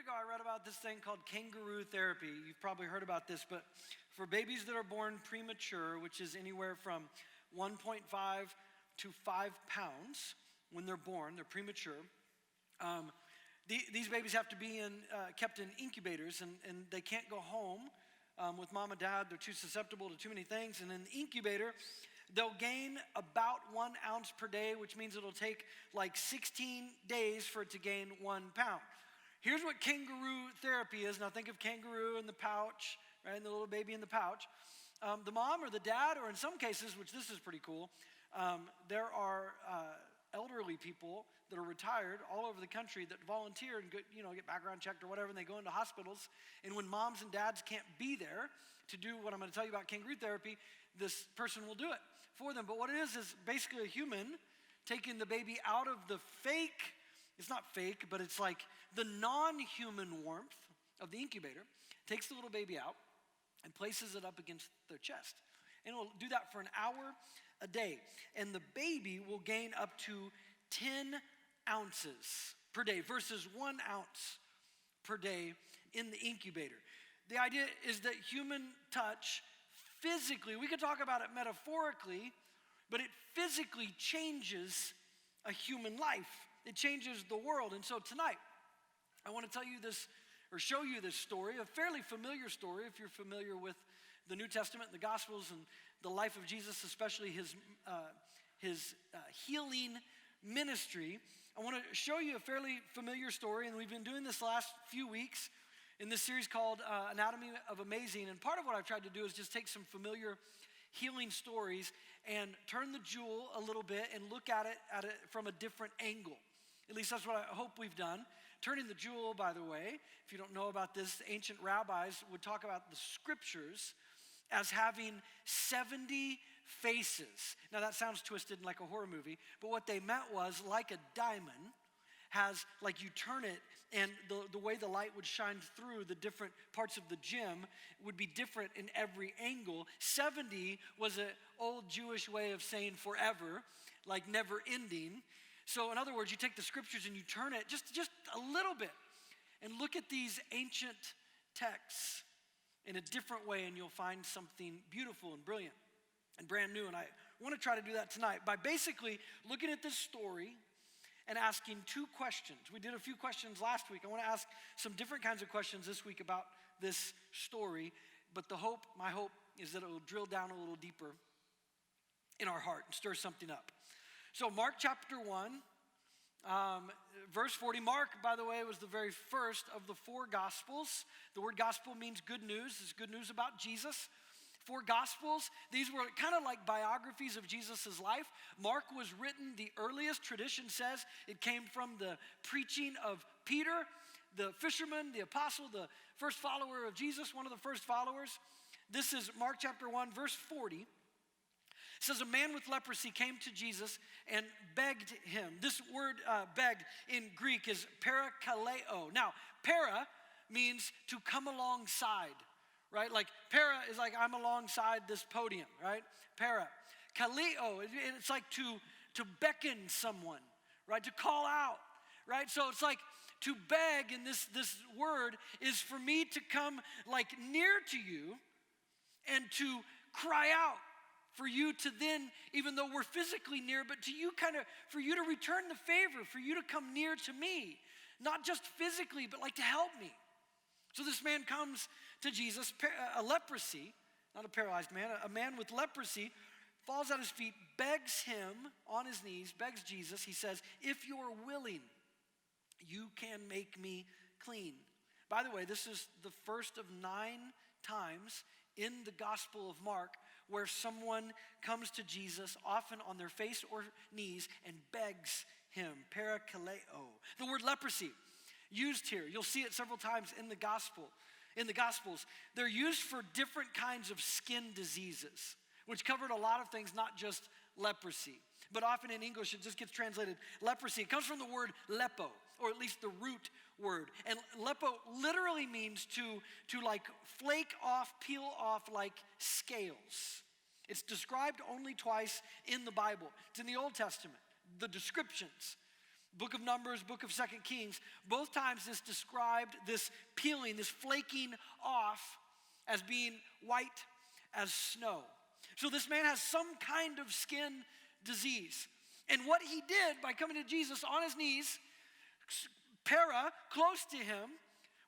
ago, I read about this thing called kangaroo therapy. You've probably heard about this, but for babies that are born premature, which is anywhere from 1.5 to 5 pounds when they're born, they're premature. These babies have to be kept in incubators, and they can't go home with mom and dad. They're too susceptible to too many things. And in the incubator, they'll gain about 1 ounce per day, which means it'll take like 16 days for it to gain 1 pound. Here's what kangaroo therapy is. Now think of kangaroo in the pouch, right, and the little baby in the pouch. The mom or the dad, or in some cases, which this is pretty cool, there are elderly people that are retired all over the country that volunteer and get background checked or whatever, and they go into hospitals. And when moms and dads can't be there to do what I'm going to tell you about kangaroo therapy, this person will do it for them. But what it is basically a human taking the baby out of the fake, it's not fake, but it's like the non-human warmth of the incubator, takes the little baby out and places it up against their chest. And it'll do that for an hour a day. And the baby will gain up to 10 ounces per day versus 1 ounce per day in the incubator. The idea is that human touch physically, we could talk about it metaphorically, but it physically changes a human life. It changes the world. And so tonight, I want to tell you this, or show you this story, a fairly familiar story if you're familiar with the New Testament, the Gospels, and the life of Jesus, especially his healing ministry. I want to show you a fairly familiar story, and we've been doing this last few weeks in this series called Anatomy of Amazing. And part of what I've tried to do is just take some familiar healing stories and turn the jewel a little bit and look at it from a different angle. At least that's what I hope we've done. Turning the jewel, by the way, if you don't know about this, ancient rabbis would talk about the scriptures as having 70 faces. Now that sounds twisted like a horror movie, but what they meant was like a diamond has, like you turn it and the way the light would shine through the different parts of the gem would be different in every angle. 70 was an old Jewish way of saying forever, like never ending. So in other words, you take the scriptures and you turn it just a little bit and look at these ancient texts in a different way, and you'll find something beautiful and brilliant and brand new. And I want to try to do that tonight by basically looking at this story and asking two questions. We did a few questions last week. I want to ask some different kinds of questions this week about this story, but my hope is that it will drill down a little deeper in our heart and stir something up. So Mark chapter 1, verse 40. Mark, by the way, was the very first of the 4 Gospels. The word gospel means good news. It's good news about Jesus. 4 Gospels, these were kind of like biographies of Jesus' life. Mark was written, the earliest tradition says it came from the preaching of Peter, the fisherman, the apostle, the first follower of Jesus, one of the first followers. This is Mark chapter 1, verse 40. It says, a man with leprosy came to Jesus and begged him. This word begged in Greek is parakaleo. Now, para means to come alongside, right? Like para is like I'm alongside this podium, right? Para. Kaleo, it's like to beckon someone, right? To call out, right? So it's like to beg in this word is for me to come like near to you and to cry out. For you to then, even though we're physically near, but to you for you to return the favor, for you to come near to me, not just physically, but like to help me. So this man comes to Jesus, a leprosy, not a paralyzed man, a man with leprosy, falls at his feet, begs him on his knees, begs Jesus. He says, if you're willing, you can make me clean. By the way, this is the first of 9 times in the Gospel of Mark where someone comes to Jesus, often on their face or knees, and begs him, parakaleo. The word leprosy used here, you'll see it several times in the Gospels. They're used for different kinds of skin diseases, which covered a lot of things, not just leprosy. But often in English, it just gets translated leprosy. It comes from the word lepo, or at least the root word. And lepo literally means to like flake off, peel off like scales. It's described only twice in the Bible. It's in the Old Testament, the descriptions. Book of Numbers, book of 2 Kings, both times this described this peeling, this flaking off as being white as snow. So this man has some kind of skin disease. And what he did by coming to Jesus on his knees, close to him,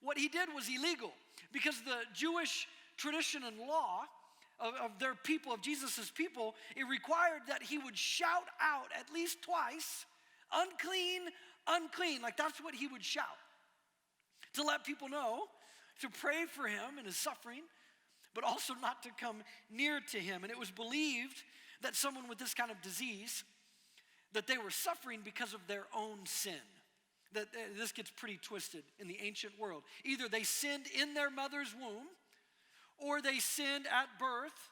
what he did was illegal. Because the Jewish tradition and law of their people, of Jesus' people, it required that he would shout out at least twice, unclean, unclean. Like that's what he would shout. To let people know, to pray for him in his suffering, but also not to come near to him. And it was believed that someone with this kind of disease, that they were suffering because of their own sin. That this gets pretty twisted in the ancient world. Either they sinned in their mother's womb, or they sinned at birth,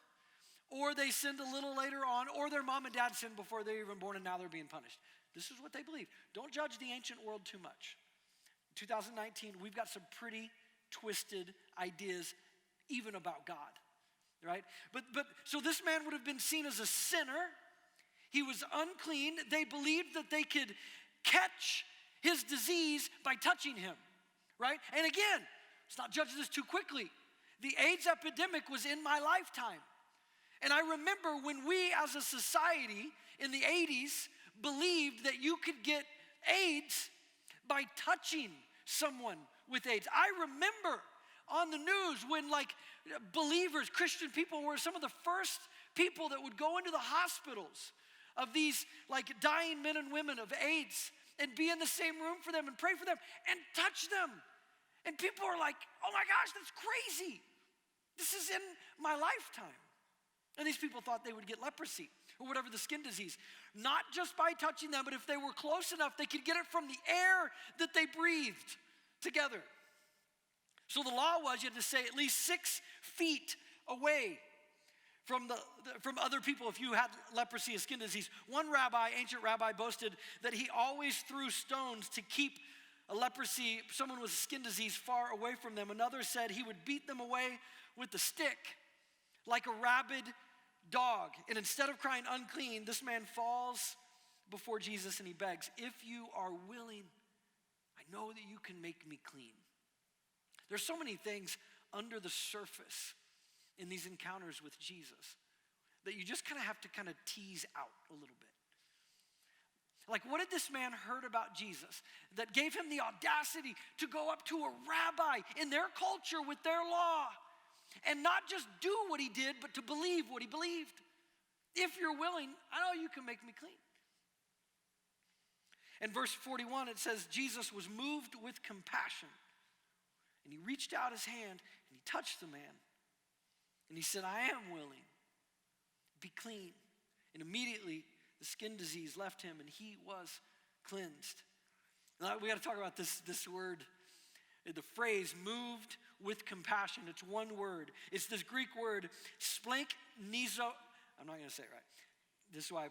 or they sinned a little later on, or their mom and dad sinned before they were even born and now they're being punished. This is what they believe. Don't judge the ancient world too much. In 2019, we've got some pretty twisted ideas even about God, right? But so this man would have been seen as a sinner. He was unclean. They believed that they could catch his disease by touching him, right? And again, let's not judge this too quickly. The AIDS epidemic was in my lifetime. And I remember when we as a society in the 80s believed that you could get AIDS by touching someone with AIDS. I remember on the news when like believers, Christian people were some of the first people that would go into the hospitals of these like dying men and women of AIDS and be in the same room for them and pray for them and touch them. And people are like, oh my gosh, that's crazy. This is in my lifetime. And these people thought they would get leprosy or whatever the skin disease. Not just by touching them, but if they were close enough, they could get it from the air that they breathed together. So the law was you had to stay at least 6 feet away from other people if you had leprosy or skin disease. One rabbi, ancient rabbi, boasted that he always threw stones to keep a leprosy, someone with skin disease, far away from them. Another said he would beat them away with a stick like a rabid dog. And instead of crying unclean, this man falls before Jesus and he begs, if you are willing, I know that you can make me clean. There's so many things under the surface in these encounters with Jesus that you just kind of have to kind of tease out a little bit. Like, what did this man heard about Jesus that gave him the audacity to go up to a rabbi in their culture with their law and not just do what he did, but to believe what he believed? If you're willing, I know you can make me clean. In verse 41, it says, Jesus was moved with compassion, and he reached out his hand and he touched the man. And he said, I am willing. Be clean. And immediately the skin disease left him and he was cleansed. Now, we got to talk about this word, the phrase moved with compassion. It's one word. It's this Greek word, splanknizo. I'm not going to say it right. This is why I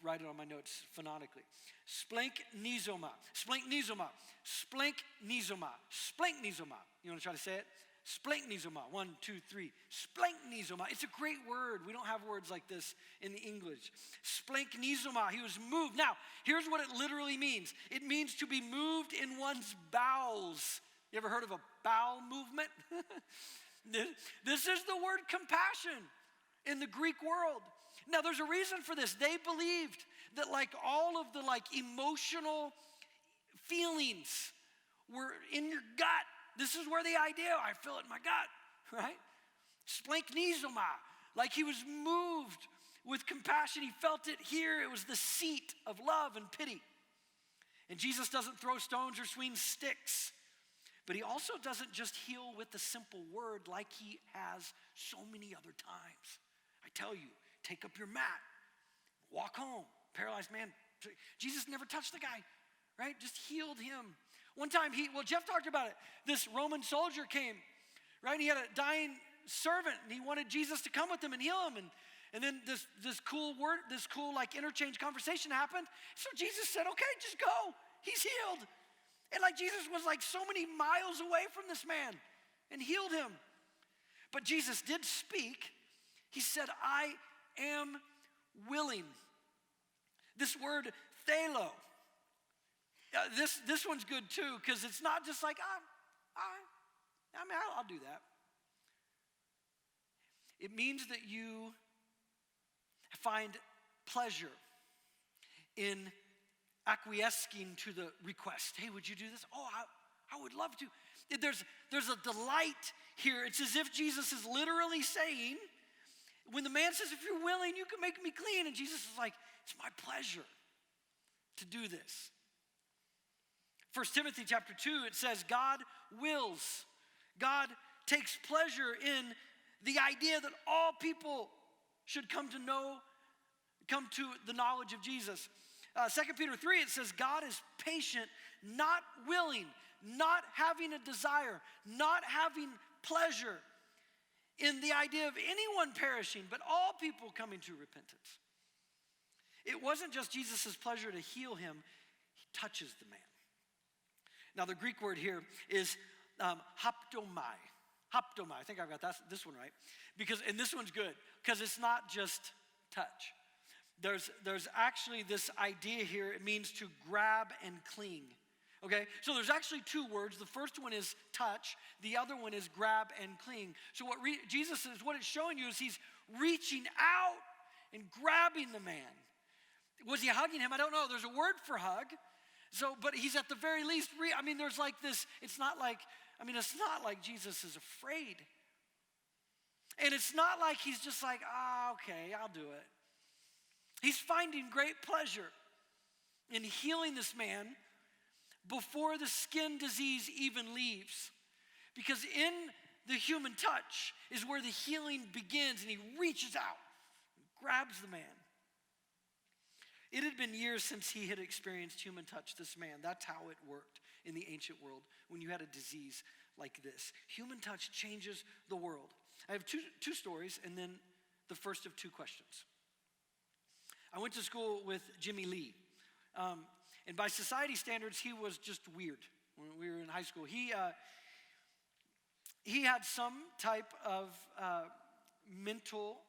write it on my notes phonetically. Splanknizoma. Splanknizoma. Splanknizoma. Splanknizoma. You want to try to say it? Splanknizoma. 1, 2, 3. Splanknizoma. It's a great word. We don't have words like this in the English. Splanknizoma. He was moved. Now, here's what it literally means. It means to be moved in one's bowels. You ever heard of a bowel movement? This is the word compassion in the Greek world. Now, there's a reason for this. They believed that like all of the like emotional feelings were in your gut. This is where the idea, I feel it in my gut, right? Splanknizoma, like he was moved with compassion. He felt it here. It was the seat of love and pity. And Jesus doesn't throw stones or swing sticks, but he also doesn't just heal with a simple word like he has so many other times. I tell you, take up your mat, walk home. Paralyzed man. Jesus never touched the guy, right? Just healed him. One time Jeff talked about it. This Roman soldier came, right? He had a dying servant and he wanted Jesus to come with him and heal him. And then this cool like interchange conversation happened. So Jesus said, okay, just go. He's healed. And like Jesus was like so many miles away from this man and healed him. But Jesus did speak. He said, I am willing. This word, thelo, This one's good too, because it's not just like, I'll do that. It means that you find pleasure in acquiescing to the request. Hey, would you do this? Oh, I would love to. There's a delight here. It's as if Jesus is literally saying, when the man says, if you're willing, you can make me clean. And Jesus is like, it's my pleasure to do this. 1 Timothy chapter 2, it says, God wills. God takes pleasure in the idea that all people should come to the knowledge of Jesus. 2 Peter 3, it says, God is patient, not willing, not having a desire, not having pleasure in the idea of anyone perishing, but all people coming to repentance. It wasn't just Jesus' pleasure to heal him, he touches the man. Now the Greek word here is haptomai. Haptomai, I think I've got this one right. And this one's good, because it's not just touch. There's actually this idea here, it means to grab and cling. Okay, so there's actually two words. The first one is touch. The other one is grab and cling. So what Jesus is, what it's showing you is he's reaching out and grabbing the man. Was he hugging him? I don't know. There's a word for hug. So, but he's at the very least, there's like this, it's not like Jesus is afraid. And it's not like he's just like, okay, I'll do it. He's finding great pleasure in healing this man before the skin disease even leaves. Because in the human touch is where the healing begins, and he reaches out and grabs the man. It had been years since he had experienced human touch, this man. That's how it worked in the ancient world when you had a disease like this. Human touch changes the world. I have two stories and then the first of two questions. I went to school with Jimmy Lee. And by society standards, he was just weird when we were in high school. He had some type of mental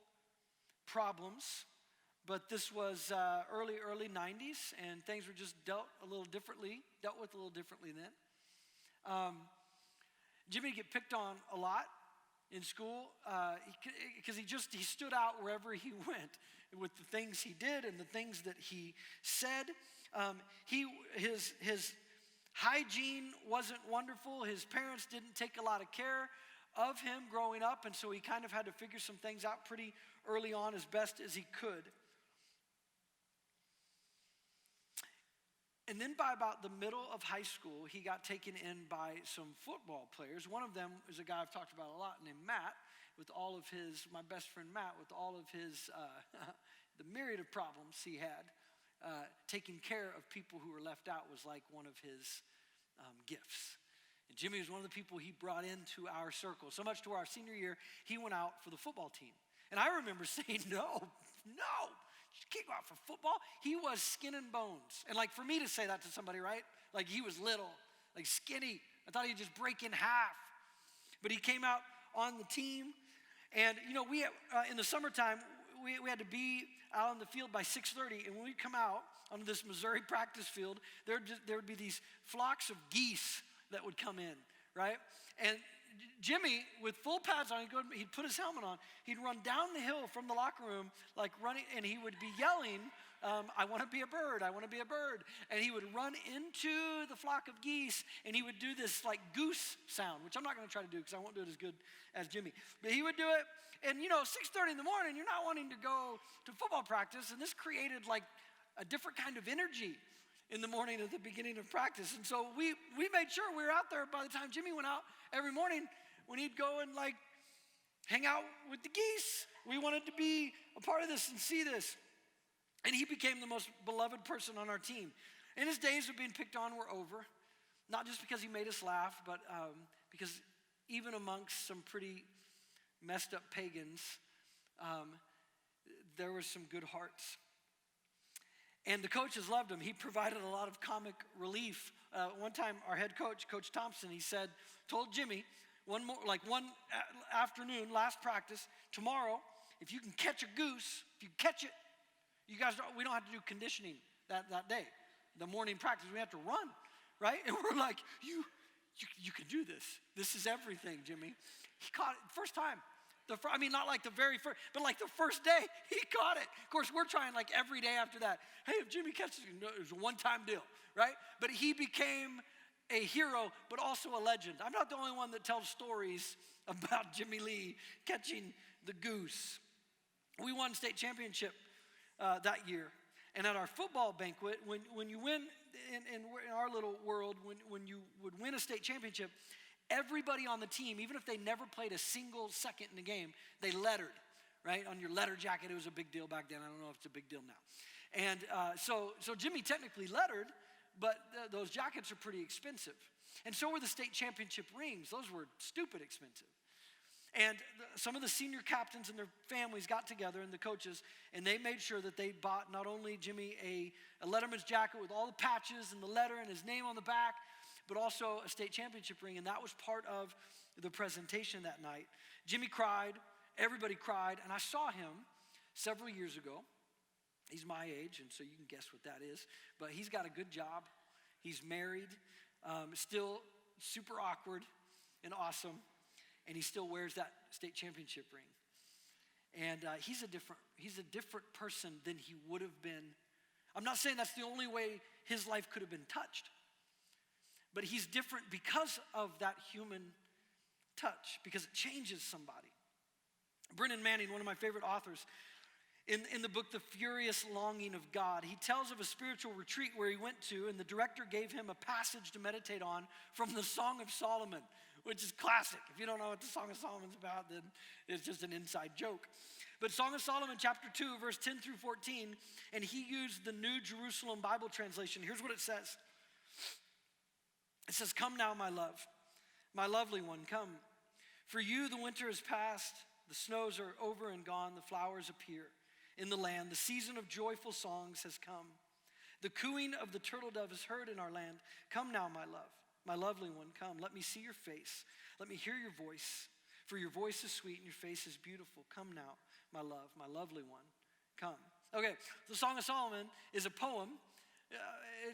problems, but this was early 90s, and things were just dealt with a little differently then. Jimmy would get picked on a lot in school because he stood out wherever he went with the things he did and the things that he said. His hygiene wasn't wonderful. His parents didn't take a lot of care of him growing up, and so he kind of had to figure some things out pretty early on as best as he could. And then by about the middle of high school, he got taken in by some football players. One of them is a guy I've talked about a lot named Matt, my best friend Matt, with all of his, the myriad of problems he had. Taking care of people who were left out was like one of his gifts. And Jimmy was one of the people he brought into our circle, so much to where our senior year, he went out for the football team. And I remember saying, no, you can't go out for football. He was skin and bones. And like for me to say that to somebody, right? Like he was little, like skinny. I thought he'd just break in half. But he came out on the team. And we in the summertime, we had to be out on the field by 6:30, and when we'd come out on this Missouri practice field, there would be these flocks of geese that would come in, right? And Jimmy, with full pads on, he'd put his helmet on, he'd run down the hill from the locker room, like running, and he would be yelling, I want to be a bird, I want to be a bird. And he would run into the flock of geese, and he would do this like goose sound, which I'm not going to try to do because I won't do it as good as Jimmy. But he would do it, and 6:30 in the morning, you're not wanting to go to football practice, and this created like a different kind of energy in the morning at the beginning of practice. And so we made sure we were out there by the time Jimmy went out every morning. When he'd go and like hang out with the geese, we wanted to be a part of this and see this. And he became the most beloved person on our team. And his days of being picked on were over, not just because he made us laugh, but because even amongst some pretty messed up pagans, there were some good hearts. And the coaches loved him. He provided a lot of comic relief. One time, our head coach, Coach Thompson, told Jimmy, one afternoon, last practice, tomorrow, if you can catch a goose, if you catch it, we don't have to do conditioning that day. the morning practice. We have to run, right? And we're like, you can do this. This is everything, Jimmy. He caught it first time. Not like the very first, but like the first day, he caught it. Of course, we're trying like every day after that. Hey, if Jimmy catches it, it was a one-time deal, right? But he became a hero, but also a legend. I'm not the only one that tells stories about Jimmy Lee catching the goose. We won state championship that year. And at our football banquet, when you win in our little world, when you would win a state championship, everybody on the team, even if they never played a single second in the game, they lettered, right? On your letter jacket, it was a big deal back then. I don't know if it's a big deal now. And so Jimmy technically lettered, but those jackets are pretty expensive. And so were the state championship rings. Those were stupid expensive. And some of the senior captains and their families got together, and the coaches, and they made sure that they bought not only Jimmy a Letterman's jacket with all the patches and the letter and his name on the back, but also a state championship ring, and that was part of the presentation that night. Jimmy cried, everybody cried, and I saw him several years ago. He's my age, and so you can guess what that is, but he's got a good job. He's married, still super awkward and awesome, and he still wears that state championship ring. And he's a different person than he would have been. I'm not saying that's the only way his life could have been touched, but he's different because of that human touch, because it changes somebody. Brennan Manning, one of my favorite authors, in the book, The Furious Longing of God, he tells of a spiritual retreat where he went to, and the director gave him a passage to meditate on from the Song of Solomon, which is classic. If you don't know what the Song of Solomon's about, then it's just an inside joke. But Song of Solomon, chapter 2, verse 10 through 14, and he used the New Jerusalem Bible translation. Here's what it says. It says, "Come now, my love, my lovely one, come. For you the winter is past, the snows are over and gone, the flowers appear in the land. The season of joyful songs has come. The cooing of the turtle dove is heard in our land. Come now, my love, my lovely one, come. Let me see your face. Let me hear your voice. For your voice is sweet and your face is beautiful. Come now, my love, my lovely one, come." Okay, the Song of Solomon is a poem.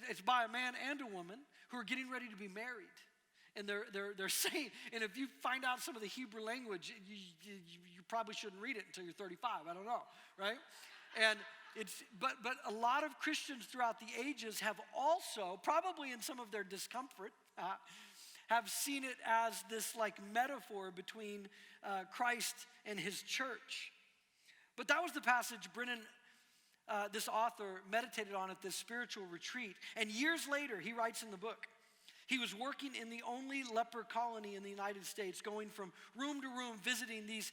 It's by a man and a woman who are getting ready to be married. And they're saying, and if you find out some of the Hebrew language, you probably shouldn't read it until you're 35. I don't know, right? And but a lot of Christians throughout the ages have also, probably in some of their discomfort, have seen it as this like metaphor between Christ and his church. But that was the passage Brennan, this author, meditated on at this spiritual retreat. And years later, he writes in the book, he was working in the only leper colony in the United States, going from room to room, visiting these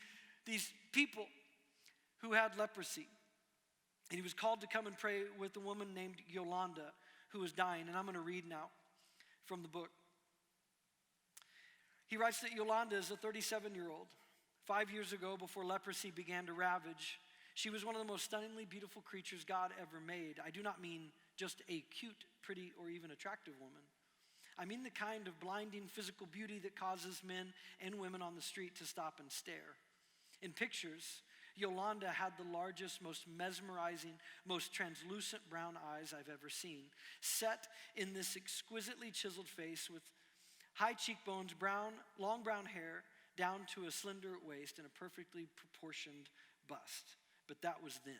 people who had leprosy. And he was called to come and pray with a woman named Yolanda, who was dying. And I'm going to read now from the book. He writes that Yolanda is a 37-year-old. 5 years ago, before leprosy began to ravage, she was one of the most stunningly beautiful creatures God ever made. I do not mean just a cute, pretty, or even attractive woman. I mean the kind of blinding physical beauty that causes men and women on the street to stop and stare. In pictures, Yolanda had the largest, most mesmerizing, most translucent brown eyes I've ever seen, set in this exquisitely chiseled face with high cheekbones, long brown hair, down to a slender waist and a perfectly proportioned bust. But that was then.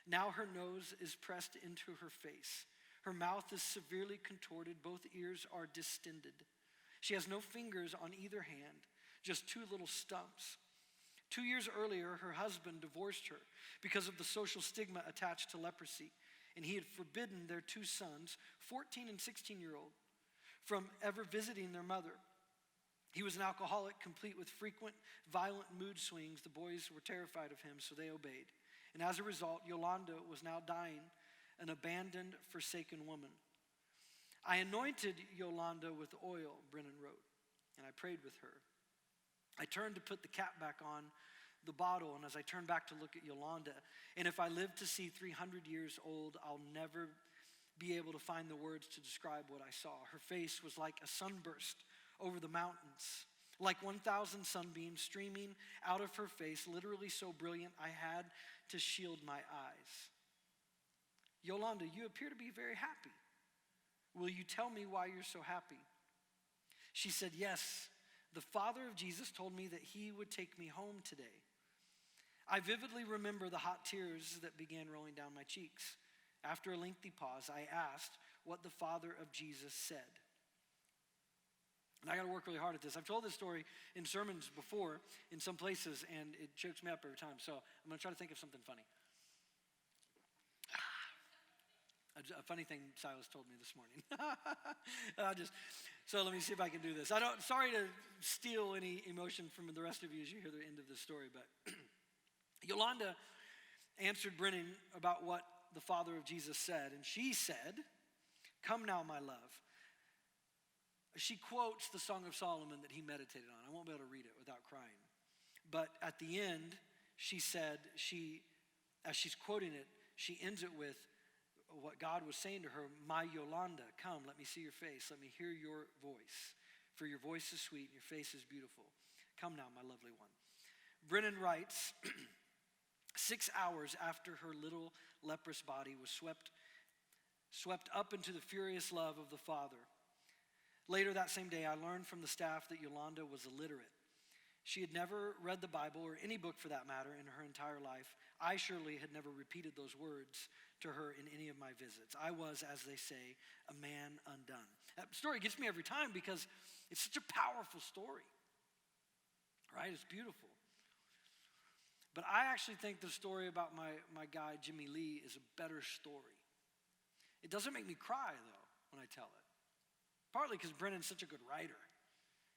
Now her nose is pressed into her face. Her mouth is severely contorted. Both ears are distended. She has no fingers on either hand, just two little stumps. 2 years earlier, her husband divorced her because of the social stigma attached to leprosy, and he had forbidden their two sons, 14 and 16-year-old, from ever visiting their mother. He was an alcoholic, complete with frequent, violent mood swings. The boys were terrified of him, so they obeyed. And as a result, Yolanda was now dying, an abandoned, forsaken woman. I anointed Yolanda with oil, Brennan wrote, and I prayed with her. I turned to put the cap back on the bottle, and as I turned back to look at Yolanda, and if I live to see 300 years old, I'll never be able to find the words to describe what I saw. Her face was like a sunburst over the mountains, like 1,000 sunbeams streaming out of her face, literally so brilliant I had to shield my eyes. Yolanda, you appear to be very happy, Will you tell me why you're so happy?" She said, "Yes, the father of Jesus told me that he would take me home today. I vividly remember the hot tears that began rolling down my cheeks. After a lengthy pause, I asked what the father of Jesus said." And I got to work really hard at this. I've told this story in sermons before in some places, and it chokes me up every time. So I'm going to try to think of something funny. A funny thing Silas told me this morning. So let me see if I can do this. Sorry to steal any emotion from the rest of you as you hear the end of this story, but Yolanda answered Brennan about what the father of Jesus said, and she said, "Come now, my love." She quotes the Song of Solomon that he meditated on. I won't be able to read it without crying. But at the end, she said, as she's quoting it, she ends it with what God was saying to her, "My Yolanda, come, let me see your face. Let me hear your voice. For your voice is sweet and your face is beautiful. Come now, my lovely one." Brennan writes, 6 hours after her little leprous body was swept up into the furious love of the Father. Later that same day, I learned from the staff that Yolanda was illiterate. She had never read the Bible or any book for that matter in her entire life. I surely had never repeated those words to her in any of my visits. I was, as they say, a man undone. That story gets me every time because it's such a powerful story, right? It's beautiful. But I actually think the story about my guy, Jimmy Lee, is a better story. It doesn't make me cry, though, when I tell it. Partly because Brennan's such a good writer,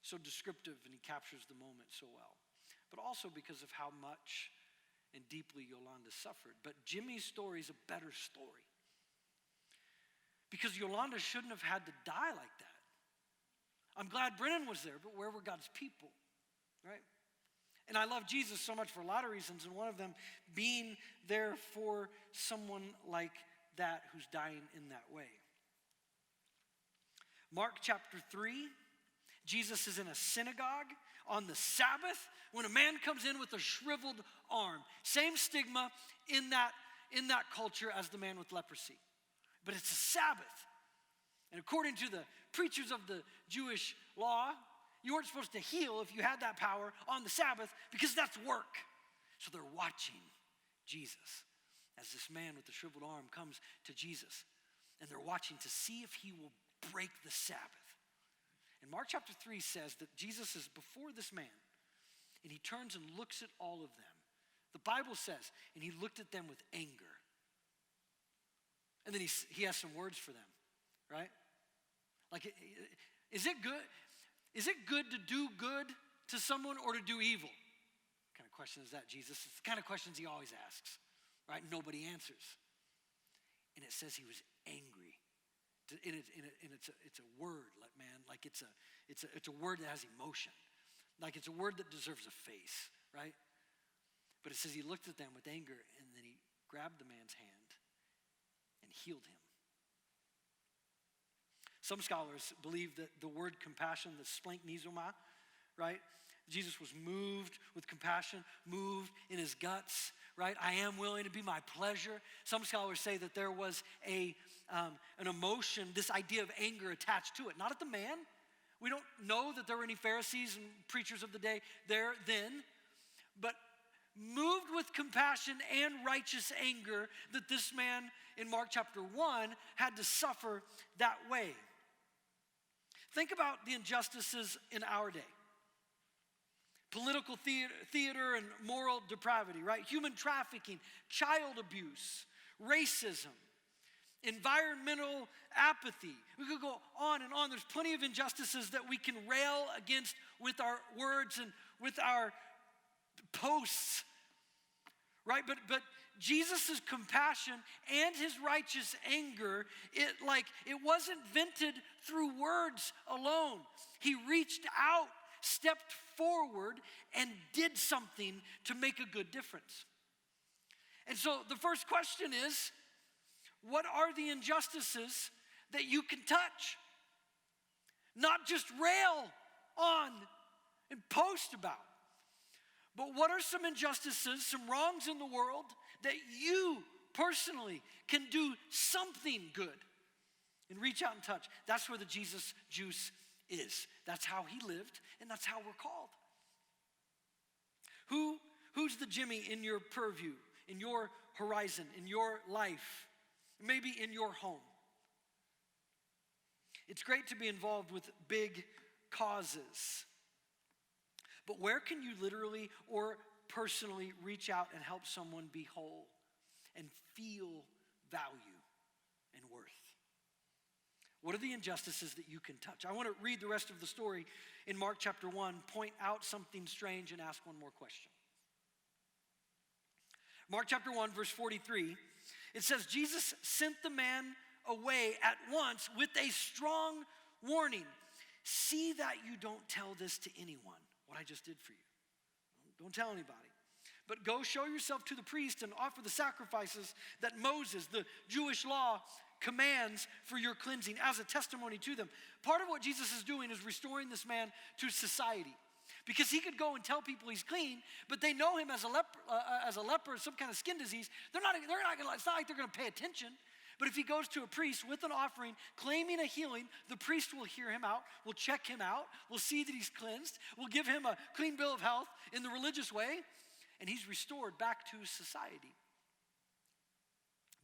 so descriptive, and he captures the moment so well. But also because of how much and deeply Yolanda suffered. But Jimmy's story is a better story. Because Yolanda shouldn't have had to die like that. I'm glad Brennan was there, but where were God's people, right? And I love Jesus so much for a lot of reasons, and one of them being there for someone like that who's dying in that way. Mark chapter 3, Jesus is in a synagogue on the Sabbath when a man comes in with a shriveled arm. Same stigma in that culture as the man with leprosy. But it's a Sabbath. And according to the preachers of the Jewish law, you weren't supposed to heal if you had that power on the Sabbath because that's work. So they're watching Jesus as this man with the shriveled arm comes to Jesus. And they're watching to see if he will break the Sabbath. And Mark chapter 3 says that Jesus is before this man, and he turns and looks at all of them. The Bible says, and he looked at them with anger. And then he has some words for them, right? Like, is it good? Is it good to do good to someone or to do evil? What kind of question is that, Jesus? It's the kind of questions he always asks, right? Nobody answers. And it says he was angry. And it's a word, man. Like it's a word that has emotion. Like it's a word that deserves a face, right? But it says he looked at them with anger, and then he grabbed the man's hand and healed him. Some scholars believe that the word compassion, the splanknizomai, right? Jesus was moved with compassion, moved in his guts, right? I am willing to be my pleasure. Some scholars say that there was an emotion, this idea of anger attached to it. Not at the man. We don't know that there were any Pharisees and preachers of the day there then, but moved with compassion and righteous anger that this man in Mark chapter 1 had to suffer that way. Think about the injustices in our day. Political theater and moral depravity, right? Human trafficking, child abuse, racism, environmental apathy. We could go on and on. There's plenty of injustices that we can rail against with our words and with our posts, right? But Jesus' compassion and his righteous anger, it wasn't vented through words alone. He reached out, stepped forward, and did something to make a good difference. And so the first question is, what are the injustices that you can touch? Not just rail on and post about. But what are some injustices, some wrongs in the world that you personally can do something good and reach out and touch. That's where the Jesus juice is. That's how he lived, and that's how we're called. Who's the Jimmy in your purview, in your horizon, in your life, maybe in your home? It's great to be involved with big causes. But where can you literally or personally reach out and help someone be whole and feel value and worth? What are the injustices that you can touch? I want to read the rest of the story in Mark chapter 1, point out something strange, and ask one more question. Mark chapter 1, verse 43, it says, Jesus sent the man away at once with a strong warning. See that you don't tell this to anyone, what I just did for you. Don't tell anybody. But go show yourself to the priest and offer the sacrifices that Moses, the Jewish law, commands for your cleansing as a testimony to them. Part of what Jesus is doing is restoring this man to society. Because he could go and tell people he's clean, but they know him as a leper, some kind of skin disease. They're not gonna, it's not like they're gonna pay attention. But if he goes to a priest with an offering, claiming a healing, the priest will hear him out, will check him out, will see that he's cleansed, will give him a clean bill of health in the religious way, and he's restored back to society.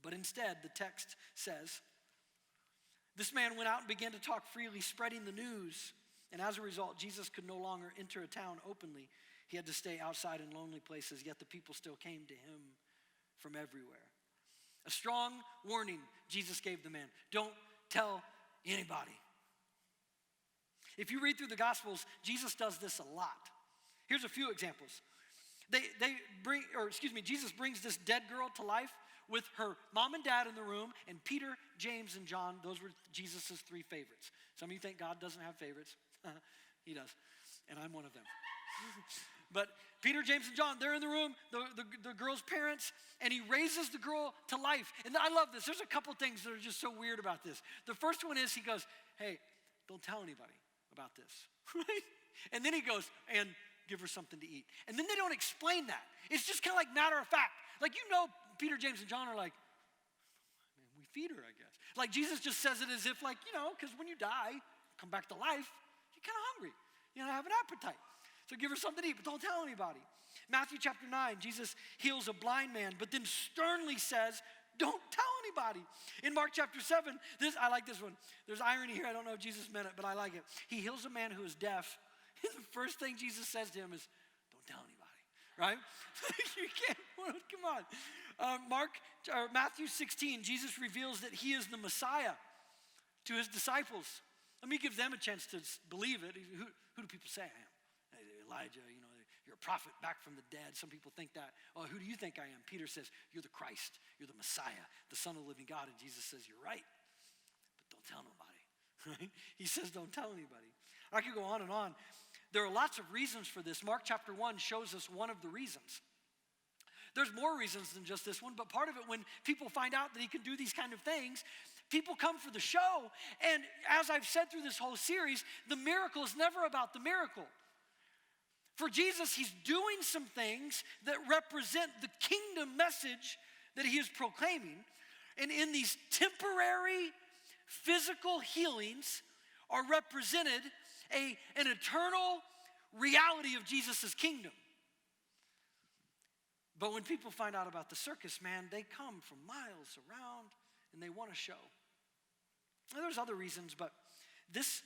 But instead, the text says, this man went out and began to talk freely, spreading the news. And as a result, Jesus could no longer enter a town openly. He had to stay outside in lonely places, yet the people still came to him from everywhere. A strong warning Jesus gave the man. Don't tell anybody. If you read through the Gospels, Jesus does this a lot. Here's a few examples. Jesus brings this dead girl to life with her mom and dad in the room, and Peter, James, and John. Those were Jesus' three favorites. Some of you think God doesn't have favorites. He does, and I'm one of them. But Peter, James, and John, they're in the room, the girl's parents, and he raises the girl to life. And I love this. There's a couple things that are just so weird about this. The first one is he goes, hey, don't tell anybody about this, right? And then he goes, and give her something to eat. And then they don't explain that. It's just kind of like matter of fact. Like, Peter, James, and John are like, man, we feed her, I guess. Like Jesus just says it as if like, because when you die, come back to life, you're kind of hungry. Have an appetite. So give her something to eat, but don't tell anybody. Matthew chapter 9, Jesus heals a blind man, but then sternly says, don't tell anybody. In Mark chapter 7, I like this one. There's irony here. I don't know if Jesus meant it, but I like it. He heals a man who is deaf. And the first thing Jesus says to him is, don't tell anybody, right? You can't, come on. Matthew 16, Jesus reveals that he is the Messiah to his disciples. Let me give them a chance to believe it. Who do people say I am? Elijah, you're a prophet back from the dead. Some people think that. Oh, who do you think I am? Peter says, you're the Christ. You're the Messiah, the Son of the living God. And Jesus says, you're right, but don't tell nobody, right? He says, don't tell anybody. I could go on and on. There are lots of reasons for this. Mark chapter 1 shows us one of the reasons. There's more reasons than just this one, but part of it, when people find out that he can do these kind of things, people come for the show. And as I've said through this whole series, the miracle is never about the miracle. For Jesus, he's doing some things that represent the kingdom message that he is proclaiming. And in these temporary physical healings are represented an eternal reality of Jesus' kingdom. But when people find out about the circus, man, they come from miles around and they want to show. And there's other reasons, but this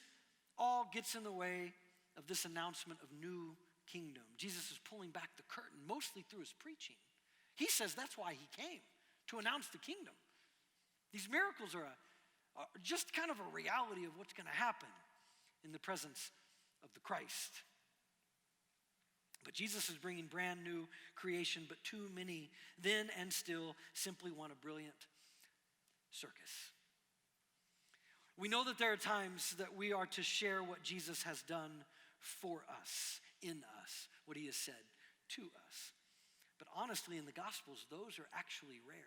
all gets in the way of this announcement of new kingdom. Jesus is pulling back the curtain, mostly through his preaching. He says that's why he came, to announce the kingdom. These miracles are just kind of a reality of what's going to happen in the presence of the Christ. But Jesus is bringing brand new creation, but too many then and still simply want a brilliant circus. We know that there are times that we are to share what Jesus has done for us, in us, what he has said to us. But honestly, in the Gospels, those are actually rare.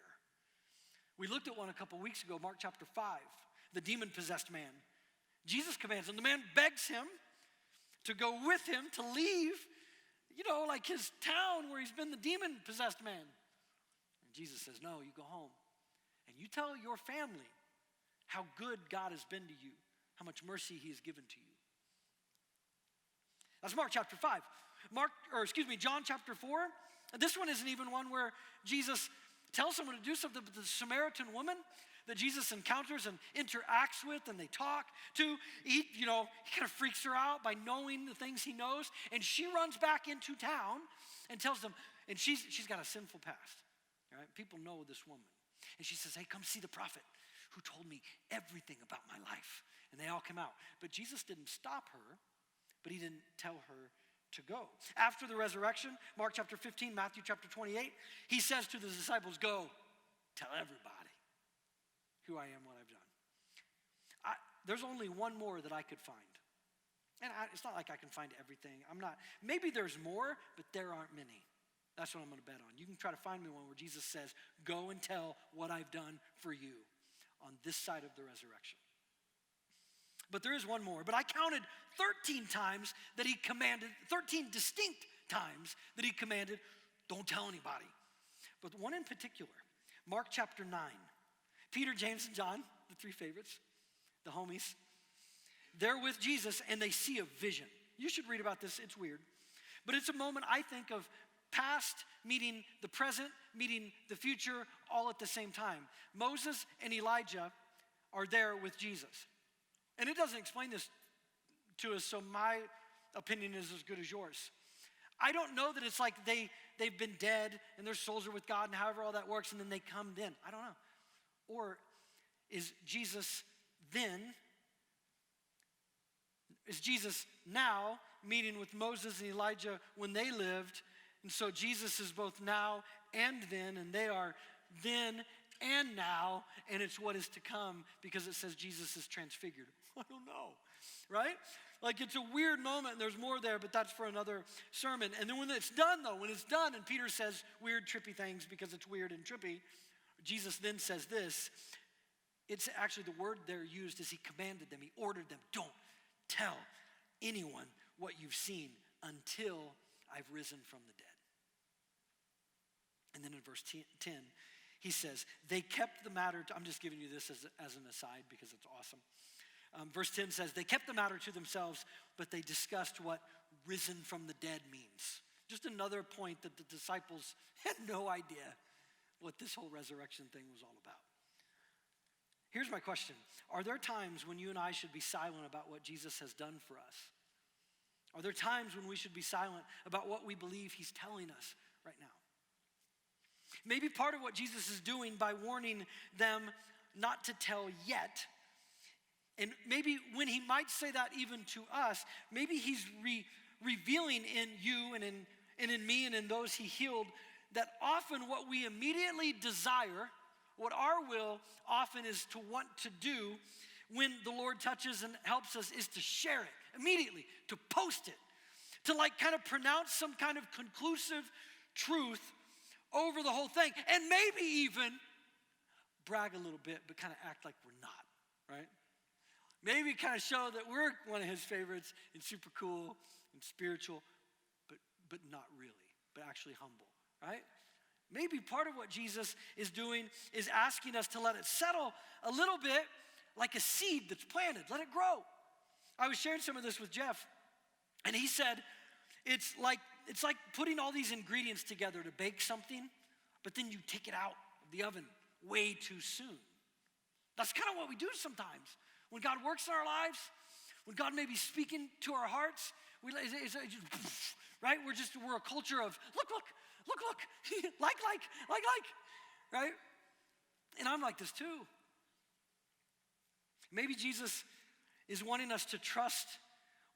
We looked at one a couple weeks ago, Mark chapter 5, the demon-possessed man. Jesus commands him. The man begs him to go with him, to leave, like his town where he's been the demon-possessed man. And Jesus says, no, you go home. And you tell your family how good God has been to you, how much mercy he has given to you. That's Mark chapter 5. John chapter 4. This one isn't even one where Jesus tells someone to do something, but the Samaritan woman that Jesus encounters and interacts with and they talk to, he kind of freaks her out by knowing the things he knows, and she runs back into town and tells them, and she's got a sinful past, right? People know this woman. And she says, hey, come see the prophet who told me everything about my life. And they all come out. But Jesus didn't stop her, but he didn't tell her to go. After the resurrection, Mark chapter 15, Matthew chapter 28, he says to the disciples, go tell everybody who I am, what I've done. There's only one more that I could find. And it's not like I can find everything. Maybe there's more, but there aren't many. That's what I'm going to bet on. You can try to find me one where Jesus says, go and tell what I've done for you on this side of the resurrection. But there is one more. But I counted 13 times that he commanded, 13 distinct times that he commanded, don't tell anybody. But one in particular, Mark chapter 9. Peter, James, and John, the three favorites, the homies, they're with Jesus and they see a vision. You should read about this. It's weird. But it's a moment, I think, of past meeting the present, meeting the future, all at the same time. Moses and Elijah are there with Jesus. And it doesn't explain this to us, so my opinion is as good as yours. I don't know that it's like they've been dead and their souls are with God and however all that works and then they come then. I don't know. Or is Jesus now meeting with Moses and Elijah when they lived? And so Jesus is both now and then, and they are then and now, and it's what is to come because it says Jesus is transfigured. I don't know, right? Like it's a weird moment, and there's more there, but that's for another sermon. And then when it's done, and Peter says weird, trippy things because it's weird and trippy, Jesus then says this. It's actually the word there used is he commanded them, he ordered them, don't tell anyone what you've seen until I've risen from the dead. And then in verse 10, he says, they kept the matter, I'm just giving you this as an aside because it's awesome. Verse 10 says, they kept the matter to themselves, but they discussed what risen from the dead means. Just another point that the disciples had no idea what this whole resurrection thing was all about. Here's my question. Are there times when you and I should be silent about what Jesus has done for us? Are there times when we should be silent about what we believe he's telling us right now? Maybe part of what Jesus is doing by warning them not to tell yet, and maybe when he might say that even to us, maybe he's revealing in you and in me and in those he healed that often what we immediately desire, what our will often is to want to do when the Lord touches and helps us is to share it immediately, to post it, to like kind of pronounce some kind of conclusive truth over the whole thing, and maybe even brag a little bit, but kind of act like we're not, right? Maybe kind of show that we're one of his favorites and super cool and spiritual, but not really, but actually humble, right? Maybe part of what Jesus is doing is asking us to let it settle a little bit like a seed that's planted. Let it grow. I was sharing some of this with Jeff, and he said it's like putting all these ingredients together to bake something, but then you take it out of the oven way too soon. That's kind of what we do sometimes. When God works in our lives, when God may be speaking to our hearts, right? We're a culture of look, like, right? And I'm like this too. Maybe Jesus is wanting us to trust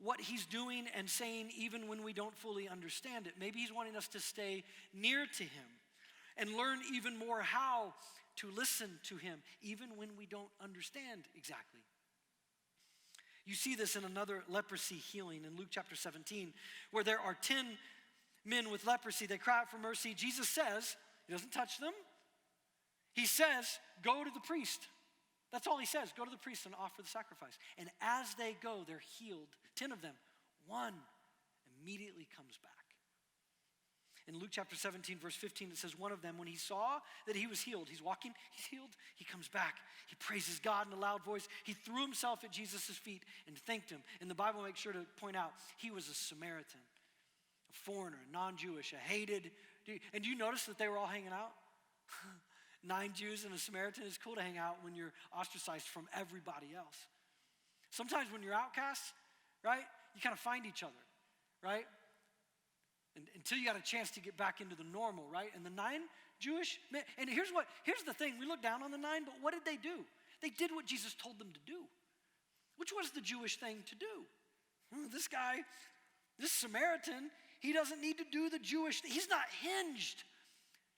what he's doing and saying even when we don't fully understand it. Maybe he's wanting us to stay near to him and learn even more how to listen to him even when we don't understand exactly. You see this in another leprosy healing in Luke chapter 17, where there are 10 men with leprosy. They cry out for mercy. Jesus says, he doesn't touch them. He says, go to the priest. That's all he says. Go to the priest and offer the sacrifice. And as they go, they're healed. 10 of them. One immediately comes back. In Luke chapter 17, verse 15, it says, one of them, when he saw that he was healed, he's walking, he's healed, he comes back. He praises God in a loud voice. He threw himself at Jesus' feet and thanked him. And the Bible makes sure to point out, he was a Samaritan, a foreigner, non-Jewish, a hated. And do you notice that they were all hanging out? 9 Jews and a Samaritan. It's cool to hang out when you're ostracized from everybody else. Sometimes when you're outcasts, right, you kind of find each other, right? Until you got a chance to get back into the normal, right? And the 9 Jewish men, and here's the thing, we look down on the 9, but what did they do? They did what Jesus told them to do, which was the Jewish thing to do. This guy, this Samaritan, he doesn't need to do the Jewish thing. He's not hinged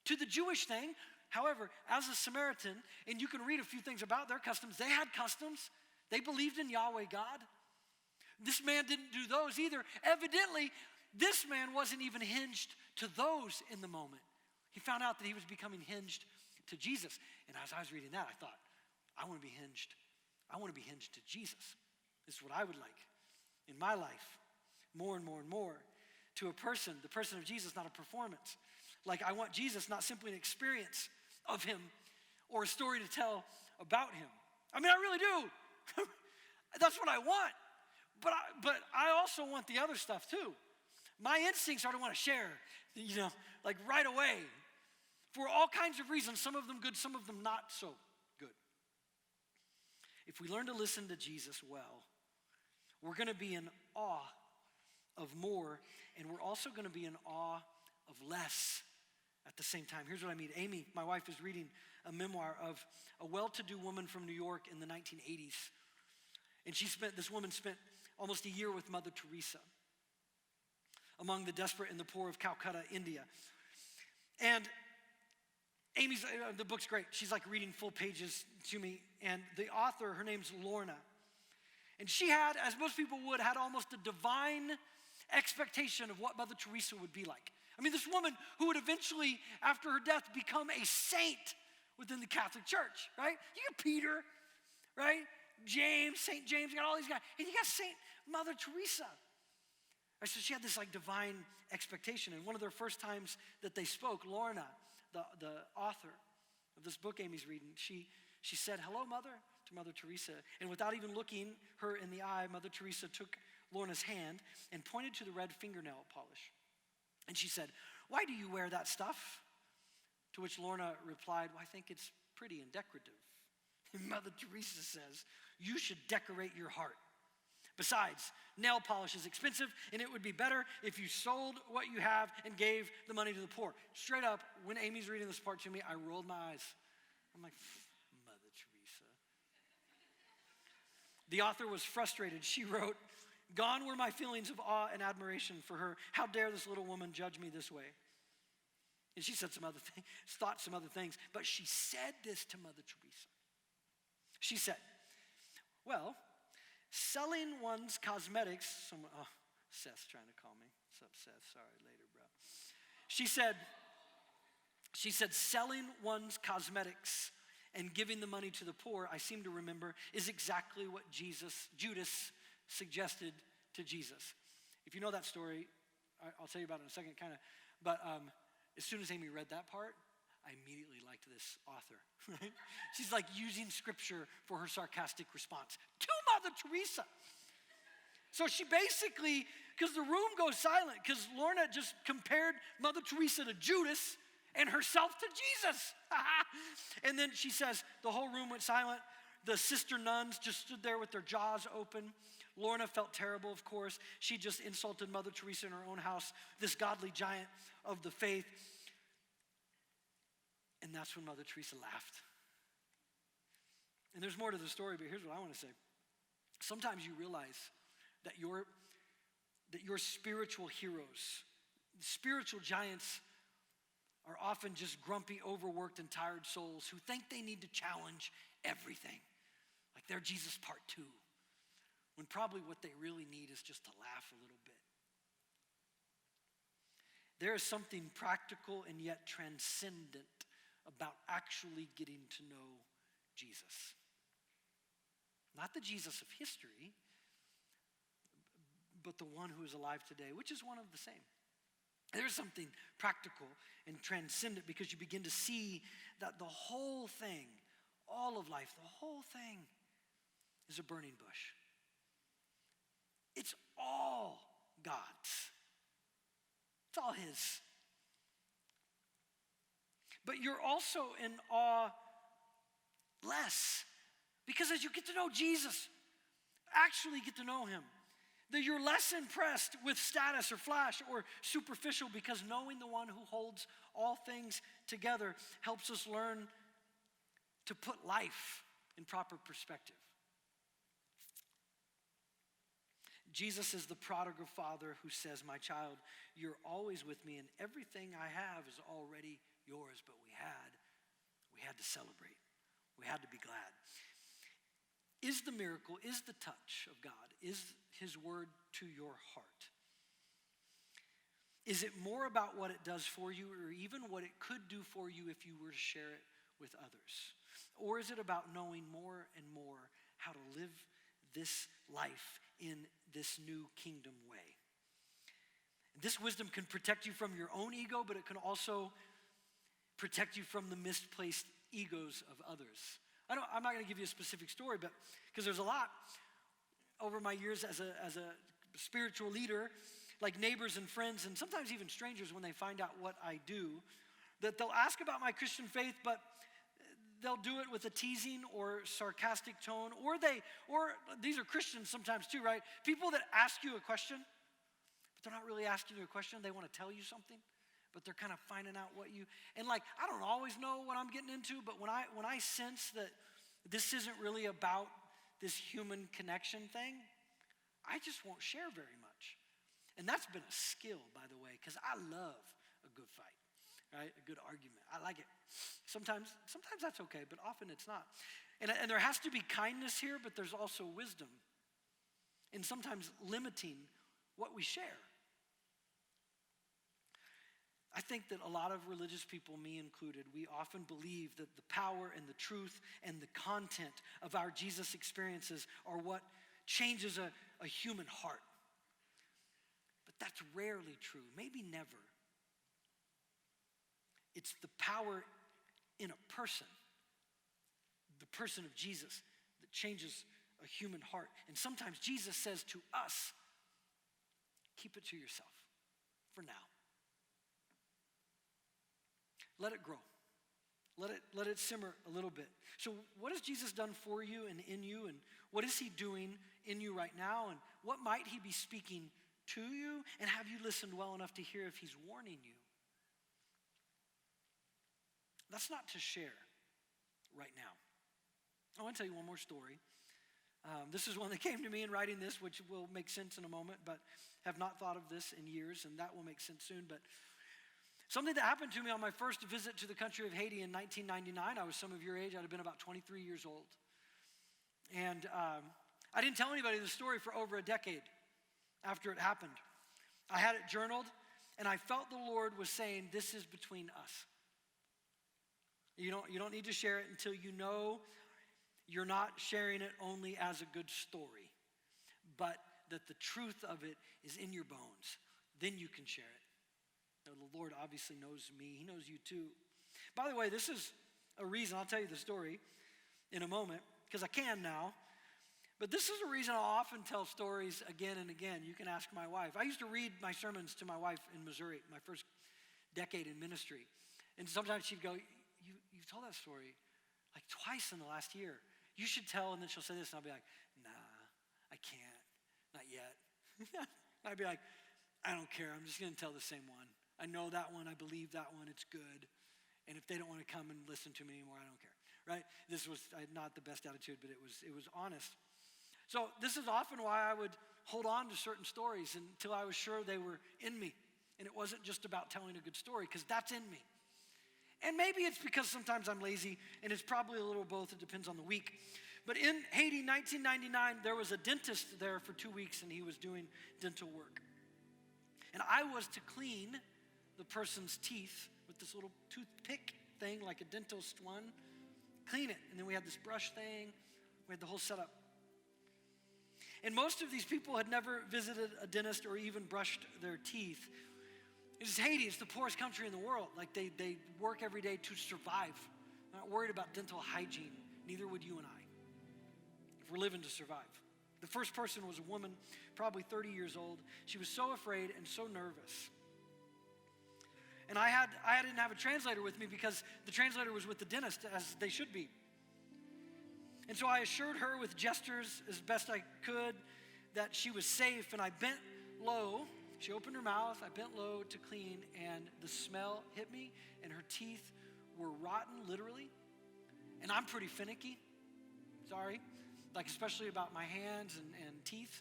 to the Jewish thing. However, as a Samaritan, and you can read a few things about their customs, they had customs. They believed in Yahweh God. This man didn't do those either. Evidently, this man wasn't even hinged to those in the moment. He found out that he was becoming hinged to Jesus. And as I was reading that, I thought, I want to be hinged. I want to be hinged to Jesus. This is what I would like in my life, more and more and more, to a person, the person of Jesus, not a performance. Like I want Jesus, not simply an experience of him or a story to tell about him. I mean, I really do. That's what I want. But I also want the other stuff too. My instincts are to want to share, like right away. For all kinds of reasons, some of them good, some of them not so good. If we learn to listen to Jesus well, we're going to be in awe of more, and we're also going to be in awe of less at the same time. Here's what I mean. Amy, my wife, is reading a memoir of a well-to-do woman from New York in the 1980s. And this woman spent almost a year with Mother Teresa among the desperate and the poor of Calcutta, India. And the book's great. She's like reading full pages to me. And the author, her name's Lorna. And she had, as most people would, had almost a divine expectation of what Mother Teresa would be like. I mean, this woman who would eventually, after her death, become a saint within the Catholic Church, right? You got Peter, right? James, St. James, you got all these guys. And you got St. Mother Teresa. Right, so she had this like divine expectation. And one of their first times that they spoke, Lorna, the author of this book Amy's reading, she said, "Hello, Mother," to Mother Teresa. And without even looking her in the eye, Mother Teresa took Lorna's hand and pointed to the red fingernail polish. And she said, "Why do you wear that stuff?" To which Lorna replied, "Well, I think it's pretty and decorative." And Mother Teresa says, "You should decorate your heart. Besides, nail polish is expensive, and it would be better if you sold what you have and gave the money to the poor." Straight up, when Amy's reading this part to me, I rolled my eyes. I'm like, Mother Teresa. The author was frustrated. She wrote, "Gone were my feelings of awe and admiration for her. How dare this little woman judge me this way?" And she said some other things, but she said this to Mother Teresa. She said, "Well, selling one's cosmetics," Seth's trying to call me. What's up, Seth? Sorry, later, bro. She said, "Selling one's cosmetics and giving the money to the poor, I seem to remember, is exactly what Judas suggested to Jesus." If you know that story, I'll tell you about it in a second, kind of. But as soon as Amy read that part, I immediately liked this author. Right? She's like using scripture for her sarcastic response to Mother Teresa. So she basically, because the room goes silent, because Lorna just compared Mother Teresa to Judas and herself to Jesus. And then she says, the whole room went silent. The sister nuns just stood there with their jaws open. Lorna felt terrible, of course. She just insulted Mother Teresa in her own house, this godly giant of the faith. And that's when Mother Teresa laughed. And there's more to the story, but here's what I want to say. Sometimes you realize that your spiritual heroes, spiritual giants, are often just grumpy, overworked, and tired souls who think they need to challenge everything. Like they're Jesus part 2. When probably what they really need is just to laugh a little bit. There is something practical and yet transcendent about actually getting to know Jesus. Not the Jesus of history, but the one who is alive today, which is one of the same. There's something practical and transcendent because you begin to see that the whole thing, all of life, the whole thing is a burning bush. It's all God's. It's all his. But you're also in awe less because as you get to know Jesus, actually get to know him, that you're less impressed with status or flash or superficial because knowing the one who holds all things together helps us learn to put life in proper perspective. Jesus is the prodigal father who says, my child, you're always with me and everything I have is already yours, but we had to celebrate. We had to be glad. Is the miracle, is the touch of God, is his word to your heart? Is it more about what it does for you or even what it could do for you if you were to share it with others? Or is it about knowing more and more how to live this life in this new kingdom way? This wisdom can protect you from your own ego, but it can also protect you from the misplaced egos of others. I'm not going to give you a specific story, but because there's a lot over my years as a spiritual leader, like neighbors and friends, and sometimes even strangers when they find out what I do, that they'll ask about my Christian faith, but they'll do it with a teasing or sarcastic tone, or these are Christians sometimes too, right? People that ask you a question, but they're not really asking you a question. They want to tell you something, but they're kind of finding out what you, and like, I don't always know what I'm getting into, but when I sense that this isn't really about this human connection thing, I just won't share very much. And that's been a skill, by the way, because I love a good fight, right? A good argument. I like it. Sometimes that's okay, but often it's not. And there has to be kindness here, but there's also wisdom. And sometimes limiting what we share. I think that a lot of religious people, me included, we often believe that the power and the truth and the content of our Jesus experiences are what changes a human heart. But that's rarely true, maybe never. It's the power in a person, the person of Jesus, that changes a human heart. And sometimes Jesus says to us, keep it to yourself for now. Let it grow. Let it simmer a little bit. So what has Jesus done for you and in you? And what is he doing in you right now? And what might he be speaking to you? And have you listened well enough to hear if he's warning you? That's not to share right now. I want to tell you one more story. This is one that came to me in writing this, which will make sense in a moment, but have not thought of this in years, and that will make sense soon. But something that happened to me on my first visit to the country of Haiti in 1999. I was some of your age. I'd have been about 23 years old. And I didn't tell anybody the story for over a decade after it happened. I had it journaled, and I felt the Lord was saying, this is between us. You don't need to share it until you know you're not sharing it only as a good story, but that the truth of it is in your bones. Then you can share it. Now, the Lord obviously knows me. He knows you too. By the way, this is a reason, I'll tell you the story in a moment, because I can now. But this is a reason I'll often tell stories again and again. You can ask my wife. I used to read my sermons to my wife in Missouri, my first decade in ministry. And sometimes she'd go, you've told that story like twice in the last year. You should tell, and then she'll say this, and I'll be like, nah, I can't, not yet. I'd be like, I don't care, I'm just gonna tell the same one. I know that one, I believe that one, it's good. And if they don't wanna come and listen to me anymore, I don't care, right? This was not the best attitude, but it was honest. So this is often why I would hold on to certain stories until I was sure they were in me. And it wasn't just about telling a good story, because that's in me. And maybe it's because sometimes I'm lazy, and it's probably a little both. It depends on the week. But in Haiti, 1999, there was a dentist there for 2 weeks, and he was doing dental work. And I was to clean the person's teeth with this little toothpick thing, like a dentist one, clean it. And then we had this brush thing. We had the whole setup. And most of these people had never visited a dentist or even brushed their teeth. It's Haiti. It's the poorest country in the world. Like they work every day to survive. They're not worried about dental hygiene. Neither would you and I if we're living to survive. The first person was a woman, probably 30 years old. She was so afraid and so nervous. And I didn't have a translator with me because the translator was with the dentist, as they should be. And so I assured her with gestures as best I could that she was safe, and I bent low. She opened her mouth, I bent low to clean, and the smell hit me, and her teeth were rotten, literally. And I'm pretty finicky, sorry, like especially about my hands and teeth,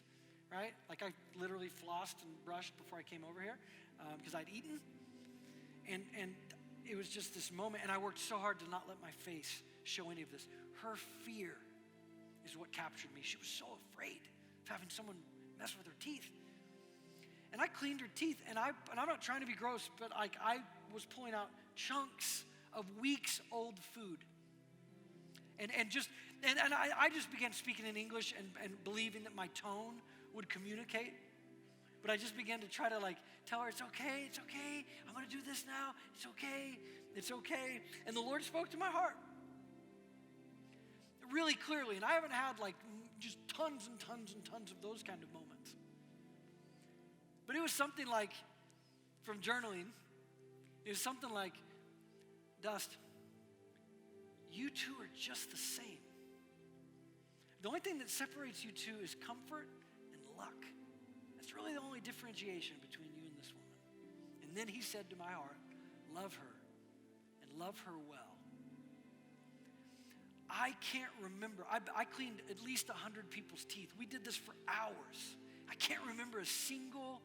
right? Like I literally flossed and brushed before I came over here because I'd eaten. And it was just this moment, and I worked so hard to not let my face show any of this. Her fear is what captured me. She was so afraid of having someone mess with her teeth. And I cleaned her teeth, and I'm not trying to be gross, but like I was pulling out chunks of weeks old food. And I just began speaking in English and believing that my tone would communicate. But I just began to try to like tell her, it's okay, I'm gonna do this now, it's okay. And the Lord spoke to my heart really clearly. And I haven't had like just tons and tons and tons of those kind of moments. But it was something like, from journaling, it was something like, Dust, you two are just the same. The only thing that separates you two is comfort and luck. That's really the only differentiation between you and this woman. And then he said to my heart, love her and love her well. I can't remember. I cleaned at least 100 people's teeth. We did this for hours. I can't remember a single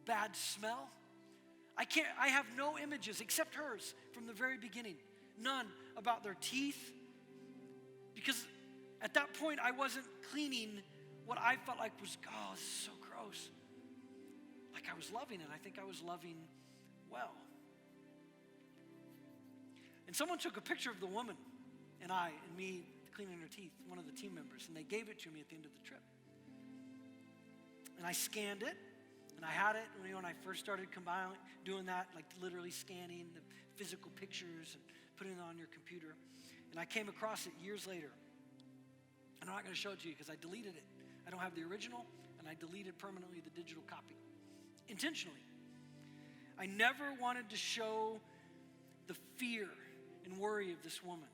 bad smell. I have no images except hers from the very beginning. None about their teeth. Because at that point, I wasn't cleaning what I felt like was, oh, this is so gross. Like I was loving it. I think I was loving well. And someone took a picture of the woman and me cleaning her teeth, one of the team members, and they gave it to me at the end of the trip. And I scanned it, and I had it when I first started doing that, like literally scanning the physical pictures and putting it on your computer. And I came across it years later. And I'm not going to show it to you because I deleted it. I don't have the original, and I deleted permanently the digital copy. Intentionally. I never wanted to show the fear and worry of this woman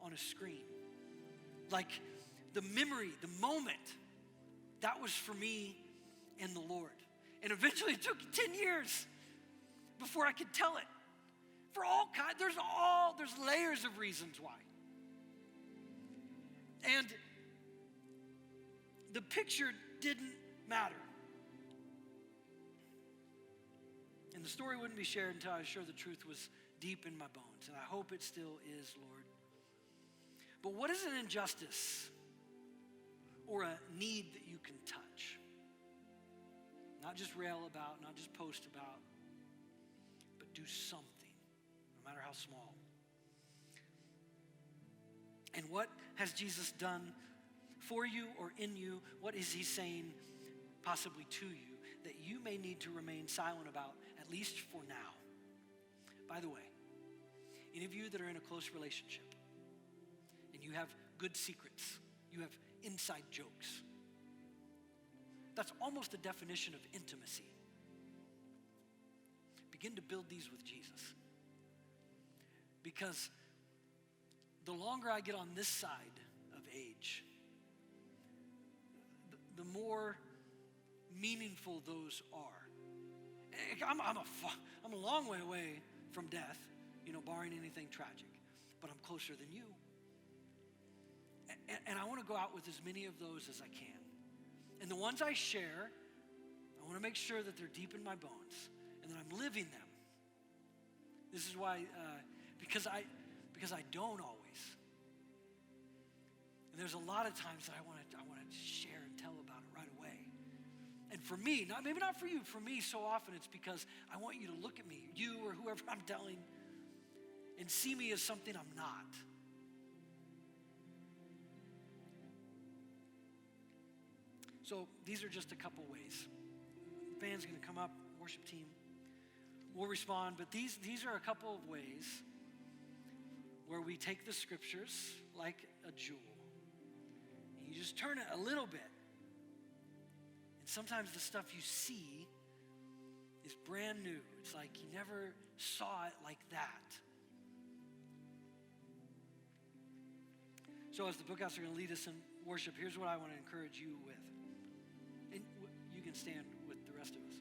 on a screen. Like the memory, the moment, that was for me and the Lord. And eventually it took 10 years before I could tell it. For all kinds, there's layers of reasons why. And the picture didn't matter. And the story wouldn't be shared until I was sure the truth was deep in my bones. And I hope it still is, Lord. But what is an injustice or a need that you can touch? Not just rail about, not just post about, but do something, no matter how small. And what has Jesus done for you or in you? What is he saying possibly to you that you may need to remain silent about, at least for now? By the way, any of you that are in a close relationship and you have good secrets, you have inside jokes, that's almost the definition of intimacy. Begin to build these with Jesus. Because the longer I get on this side of age, the more meaningful those are. I'm a long way away from death, barring anything tragic, but I'm closer than you. And I want to go out with as many of those as I can. And the ones I share, I want to make sure that they're deep in my bones and that I'm living them. This is why, because I don't always. And there's a lot of times that I want to share and tell about it right away. And for me, maybe not for you, for me so often it's because I want you to look at me, you or whoever I'm telling, and see me as something I'm not. So these are just a couple ways. The band's going to come up, worship team. we'll respond. But these are a couple of ways where we take the scriptures like a jewel. And you just turn it a little bit. And sometimes the stuff you see is brand new. It's like you never saw it like that. So as the bookouts are going to lead us in worship, here's what I want to encourage you with. And you can stand with the rest of us.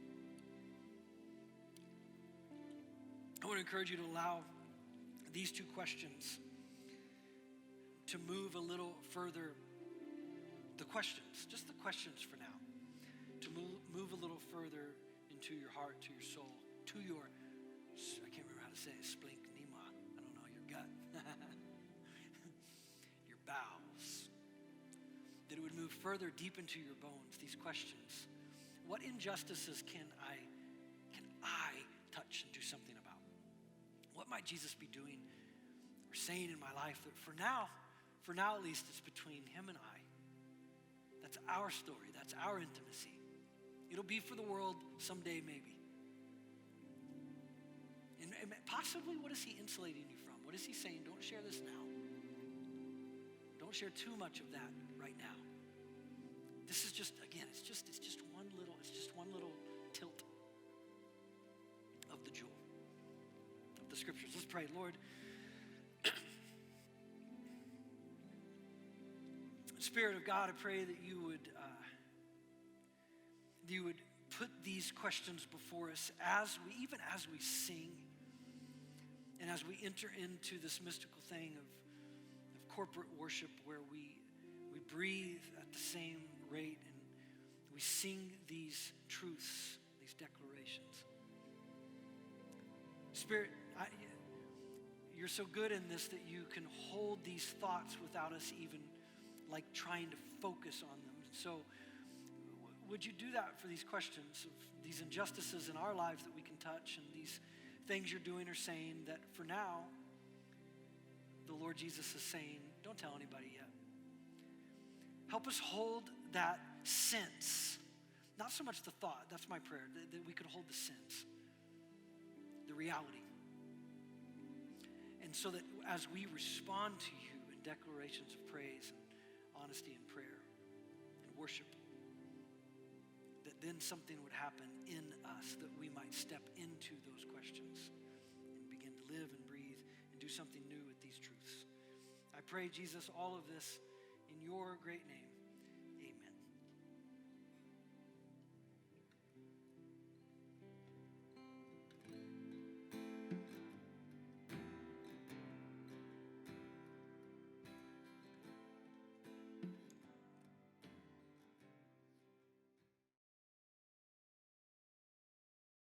I want to encourage you to allow these two questions to move a little further. The questions, just the questions for now, to move a little further into your heart, to your soul, to your, I can't remember how to say it, splanchnema, I don't know, your gut, your bowels, that it would move further deep into your bones, these questions. What injustices can I touch and do something about? What might Jesus be doing or saying in my life that for now at least, it's between him and I. That's our story. That's our intimacy. It'll be for the world someday, maybe. And possibly, what is he insulating you from? What is he saying? Don't share this now. Don't share too much of that right now. This is just, again, it's just one little tilt of the jewel of the scriptures. Let's pray. Lord, Spirit of God, I pray that you would put these questions before us as we sing and as we enter into this mystical thing of corporate worship where we breathe at the same rate and we sing these truths, these declarations. Spirit, you're so good in this that you can hold these thoughts without us even like trying to focus on them. So would you do that for these questions of these injustices in our lives that we can touch and these things you're doing or saying that for now, the Lord Jesus is saying, don't tell anybody yet. Help us hold that sense, not so much the thought, that's my prayer, that we could hold the sense, the reality. And so that as we respond to you in declarations of praise and honesty and prayer and worship, that then something would happen in us that we might step into those questions and begin to live and breathe and do something new with these truths. I pray, Jesus, all of this in your great name.